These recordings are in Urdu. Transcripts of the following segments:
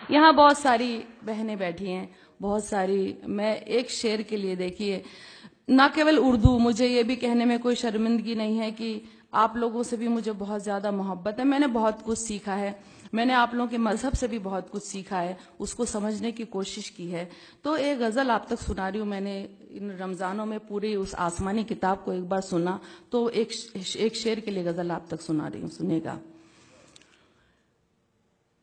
یہاں بہت ساری بہنیں بیٹھی ہیں، بہت ساری. میں ایک شعر کے لیے دیکھیے، نہ کیول اردو، مجھے یہ بھی کہنے میں کوئی شرمندگی نہیں ہے کہ آپ لوگوں سے بھی مجھے بہت زیادہ محبت ہے. میں نے بہت کچھ سیکھا ہے، میں نے آپ لوگوں کے مذہب سے بھی بہت کچھ سیکھا ہے، اس کو سمجھنے کی کوشش کی ہے. تو ایک غزل آپ تک سنا رہی ہوں. میں نے ان رمضانوں میں پوری اس آسمانی کتاب کو ایک بار سنا، تو ایک شعر کے لیے غزل آپ تک سنا رہی ہوں، سنے گا.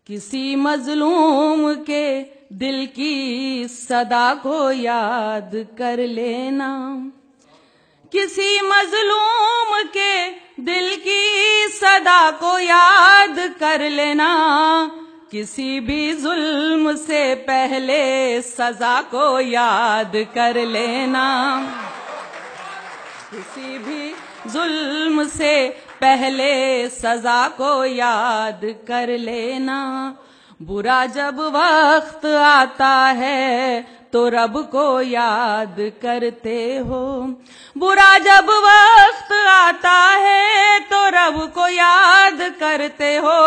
کسی مظلوم کے دل کی صدا کو یاد کر لینا، کسی مظلوم کے دل کی صدا کو یاد کر لینا، کسی بھی ظلم سے پہلے سزا کو یاد کر لینا، کسی بھی ظلم سے پہلے سزا کو یاد کر لینا. برا جب وقت آتا ہے تو رب کو یاد کرتے ہو، برا جب وقت آتا ہے تو رب کو یاد کرتے ہو،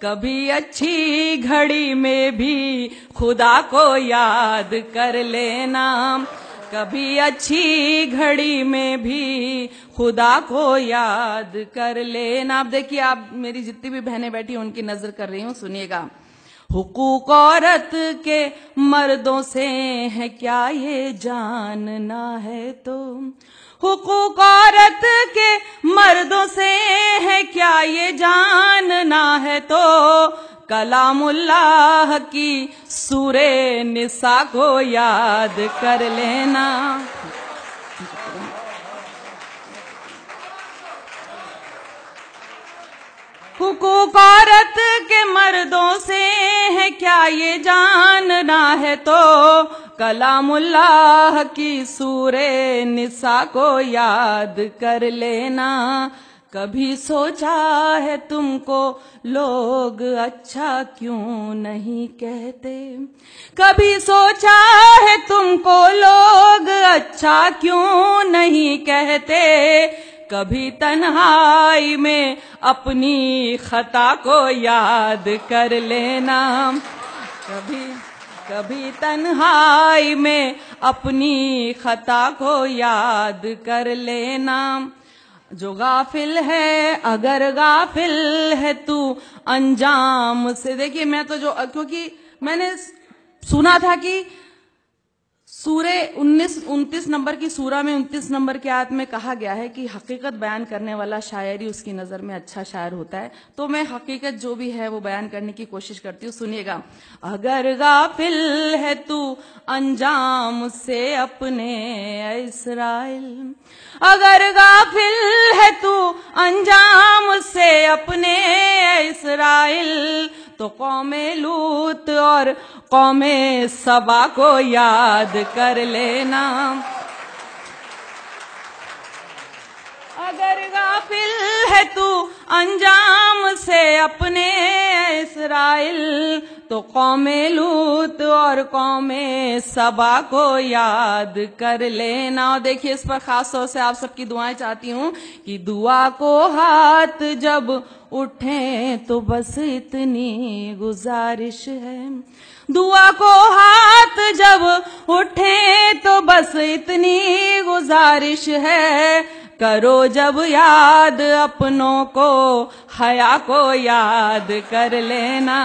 کبھی اچھی گھڑی میں بھی خدا کو یاد کر لینا، کبھی اچھی گھڑی میں بھی خدا کو یاد کر لینا. اب دیکھیے، آپ میری جتنی بھی بہنیں بیٹھی ہیں ان کی نظر کر رہی ہوں، سنیے گا. حقوق عورت کے مردوں سے ہے کیا یہ جاننا ہے تو، حقوق عورت کے مردوں سے ہے کیا یہ جاننا ہے تو، کلام اللہ کی سورہ نساء کو یاد کر لینا. حقوق عورت کے مردوں سے ہے کیا یہ جاننا ہے تو، کلام اللہ کی سورہ نساء کو یاد کر لینا. کبھی سوچا ہے تم کو لوگ اچھا کیوں نہیں کہتے، کبھی سوچا ہے تم کو لوگ اچھا کیوں نہیں کہتے، کبھی تنہائی میں اپنی خطا کو یاد کر لینا، کبھی تنہائی میں اپنی خطا کو یاد کر لینا. جو غافل ہے اگر غافل ہے تو انجام سے. دیکھیے، میں تو کیونکہ میں نے سنا تھا کہ سورہ 29 نمبر کی سورہ میں 29 نمبر کی آیت میں کہا گیا ہے کہ حقیقت بیان کرنے والا شاعر ہی اس کی نظر میں اچھا شاعر ہوتا ہے. تو میں حقیقت جو بھی ہے وہ بیان کرنے کی کوشش کرتی ہوں. سنیے گا. اگر غافل ہے تو انجام سے اپنے اسرائیل، اگر غافل ہے تو انجام سے اپنے اسرائیل، تو قوم لوط اور قوم سبا کو یاد کر لینا. اگر غافل ہے تو انجام سے اپنے اسرائیل، تو قوم لوط اور قوم سبا کو یاد کر لینا. اور دیکھیے، اس پر خاص طور سے آپ سب کی دعائیں چاہتی ہوں کہ دعا کو ہاتھ جب اٹھیں تو بس اتنی گزارش ہے، دعا کو ہاتھ جب اٹھیں تو بس اتنی گزارش ہے، کرو جب یاد اپنوں کو حیا کو یاد کر لینا،